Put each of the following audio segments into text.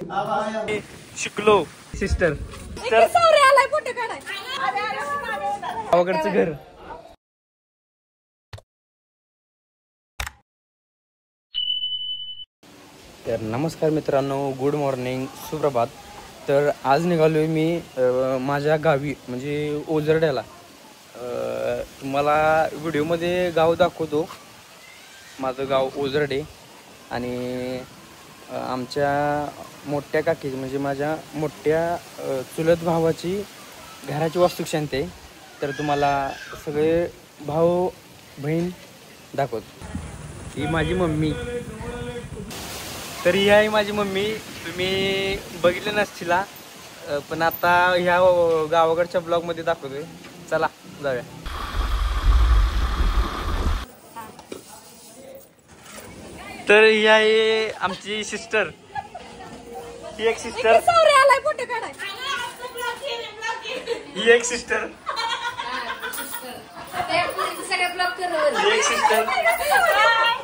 शिकलो सिस्टर गावाकडचं घर. तर नमस्कार मित्रांनो, गुड मॉर्निंग, सुप्रभात. तर आज निघालोय मी माझ्या गावी म्हणजे ओझरड्याला. तुम्हाला व्हिडिओमध्ये गाव दाखवतो. माझं गाव ओझरडे आणि आमच्या मोठ्या काकी म्हणजे माझ्या मोठ्या चुलत भावाची घराची वास्तुशांती आहे. तर तुम्हाला सगळे भाऊ बहीण दाखवतो. ही माझी मम्मी. तर ही आहे माझी मम्मी. तुम्ही बघितलं नसतीला, पण आता ह्या गावाकडच्या ब्लॉगमध्ये दाखवतोय. चला जाऊया. तर ही आहे आमची सिस्टर. ही एक सिस्टर, ही एक सिस्टर, ही एक सिस्टर,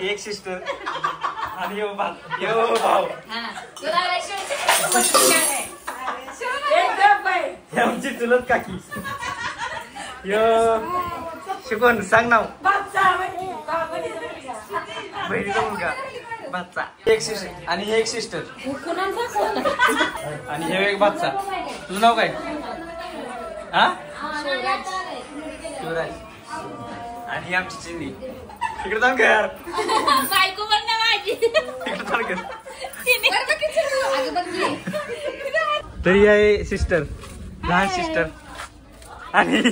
ही एक सिस्टर आणि यो भाऊ. ही आमची चुलत काकी. यो शिकवण सांग नाव. बहिणीचा मुलगा बादचा. एक सिस्टर आणि हे एक सिस्टर आणि हे एक बादचा. तुझं नाव काय? हा, शिवराज. आणि आमची चिंदी. तिकडे जाऊन काय यार, तरी आहे सिस्टर, लहान सिस्टर. आणि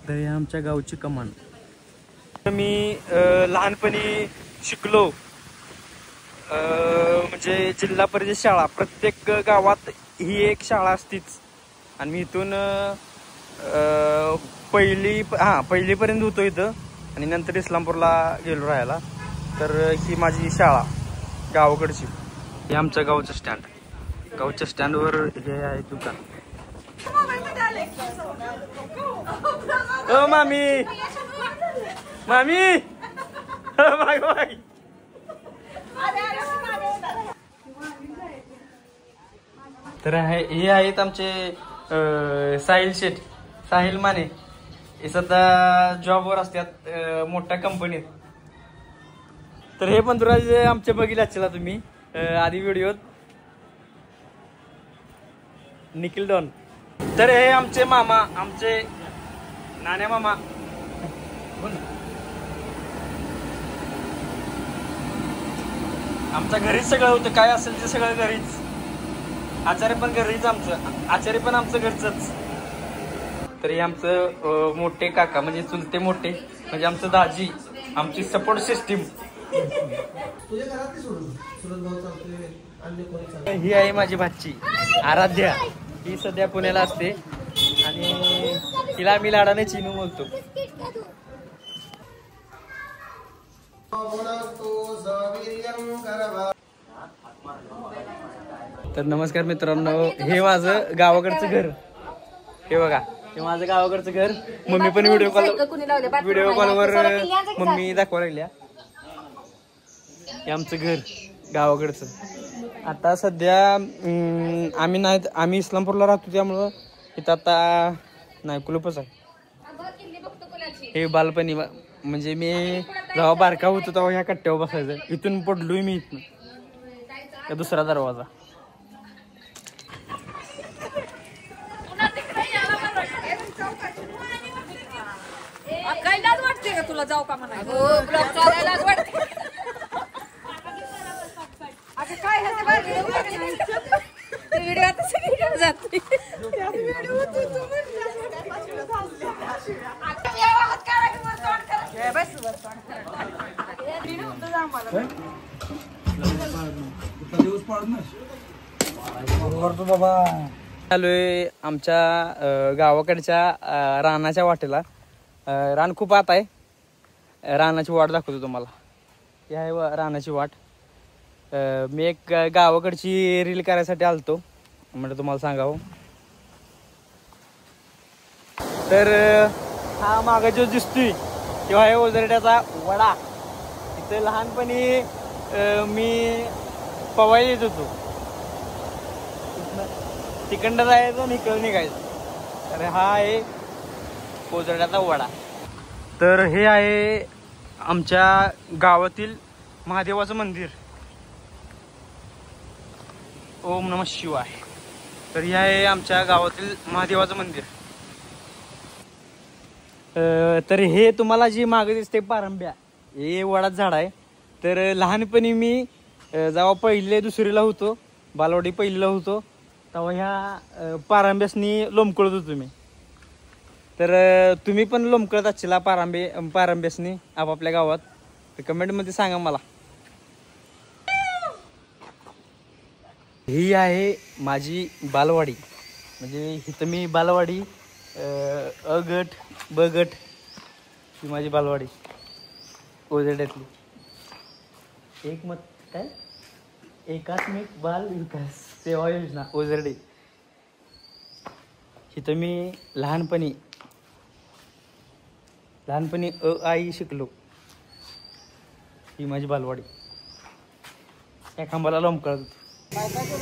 तरी आमच्या गावची कमान. मी लहानपणी शिकलो म्हणजे जिल्हा परिषद शाळा. प्रत्येक गावात ही एक शाळा असतीच. आणि मी इथून पहिलीपर्यंत होतो इथं आणि नंतर इस्लामपूरला गेलो राहायला. तर ही माझी शाळा गावाकडची. हे आमच्या गावचं स्टँड. गावच्या स्टँडवर हे आहे दुकान. ओ मामी, मामी, माग. तर हे आहेत आमचे साहिल शेठ, साहिल माने. हे सध्या जॉबवर असतात मोठ्या कंपनीत. तर हे पंधराज आमच्या बघितले असतील तुम्ही आधी व्हिडिओत, निखिल डॉन. तर हे आमचे मामा, आमचे नाण्या मामा. आमच्या घरीच सगळं होतं, काय असेल ते सगळं घरीच. आचार्य पण घरीच, आचार्य पण आमचं घरचंच. तरी आमचं मोठे काका म्हणजे चुलते मोठे म्हणजे आमचं दाजी, आमची सपोर्ट सिस्टीम. ही आहे माझी भाची आराध्या. ही सध्या पुण्याला असते आणि तिला आम्ही लाडाने चिनू बोलतो. तर नमस्कार मित्रांनो, हे माझं गावाकडचं घर. हे बघा, हे माझं गावाकडचं घर. मम्मी पण व्हिडिओ कॉलवर मम्मी दाखवा लागल्या. हे आमचं घर गावाकडचं. आता सध्या आम्ही इस्लामपूरला राहतो, त्यामुळं इथं आता नाही, कुलूपच आहे. हे बालपणी म्हणजे मी जेव्हा बारका होतो तेव्हा ह्या कट्ट्यावर बसायचं. इथून पडलोय मी, इथनं दुसरा दरवाजा. वाटते का तुला जाऊ का म्हणा? चालायलाच वाटते. काय व्हिडिओ आता सगळीकडे जाते. आलोय आमच्या गावाकडच्या रानाच्या वाटेला. रान खूप आत आहे. रानाची वाट दाखवतो तुम्हाला. ही आहे रानाची वाट. मी एक गावाकडची रील करायसाठी आलतो, म्हणजे तुम्हाला सांगावं. तर हा मागा जो दिसतोय किंवा हे ओझरड्याचा वडा. इथे लहानपणी मी पवायला येत होतो. तिकडं जायचं आणि इकडं निघायचं. तर हा आहे कोजड्याचा वडा. तर हे आहे आमच्या गावातील महादेवाचं मंदिर. ओम नमः शिवाय. तर हे आहे आमच्या गावातील महादेवाचं मंदिर. तर हे तुम्हाला जी मागे दिसते पारंब्या, हे वडाच झाड आहे. तर लहानपणी मी जेव्हा पहिली दुसरीला होतो, बालवाडी पहिलीला होतो, तेव्हा ह्या पारंब्यासनी लोंबकळत होतो मी. तर तुम्ही पण लोंबकळत असशीला पारंब्यासनी आपापल्या गावात. तर कमेंटमध्ये सांगा मला. ही आहे माझी बालवाडी. म्हणजे इथं मी बालवाडी अ गट ब गट ही माझी बालवाडी ओझरड्यातली. एक मत काय एकात्मिक बाल विकास सेवा योजना ओझरडे. इथं मी लहानपणी अ आई शिकलो. ही माझी बालवाडी. या खांबाला लोंबकळत.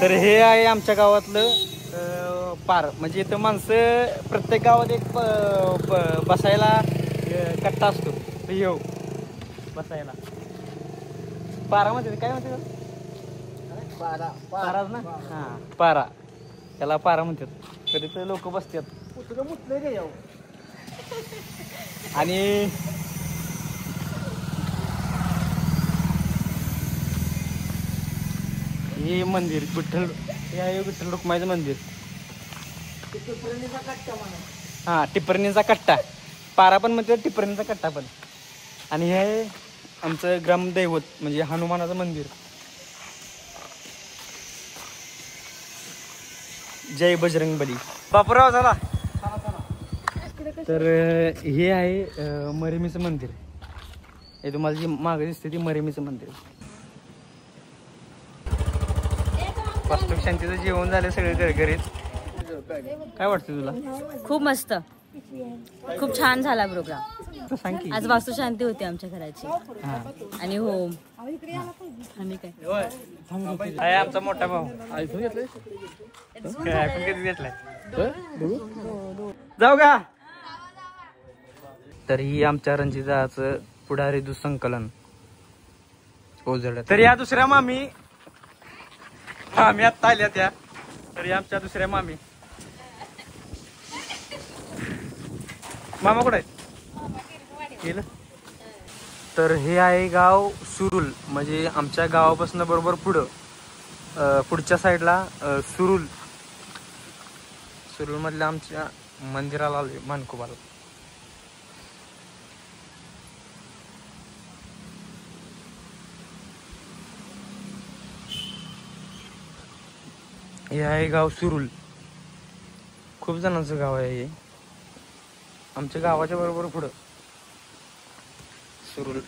तर हे आहे आमच्या गावातलं पार. म्हणजे इथं माणसं प्रत्येक गावात एक बसायला कट्टा असतो. येऊ बसायला पारा म्हणते. काय म्हणते पाराच ना. हां पारा, त्याला पारा म्हणतात. कधी तर लोक बसतात. आणि हे मंदिर हे आहे विठ्ठल रुक्माईचं मंदिर. हा टिपरणीचा कट्टा, पारा पण म्हणते, टिपरणीचा कट्टा पण. आणि हे आहे आमचं ग्रामदैवत म्हणजे हनुमानाचं मंदिर. जय बजरंग बली. बापूराव झाला. तर हे आहे मरिमीचं मंदिर. हे तुम्हाला जी मागे दिसते ती मरिमीचं मंदिर. वास्तविक शांतीचं जेवण झालं सगळे घरीच. काय वाटतं तुला? खूप मस्त, खूप छान झाला प्रोग्राम. सांग की. आज वास्तुशांती होती आमच्या घराची. आणि होम आणि काय आमचा मोठा भाऊ आयफोन घेतलाय. आयफोन कधी घेतलाय जाऊ का. तर ही आमच्या रणजिताचं पुढारी दुसंकलन ओझरड. तर या दुसऱ्या मामी आत्ता आल्या त्या. तर या आमच्या दुसऱ्या मामी. मामा कुठे आहेत? गेलं. तर हे आहे गाव सुरुल. म्हणजे आमच्या गावापासून बरोबर पुढच्या साईडला सुरुल मधल्या आमच्या मंदिराला आलोय मानकोबाला. हे आहे गाव सुरुल. खूप जणांचं गाव आहे हे. आमच्या गावाच्या बरोबर पुढं सुरुल.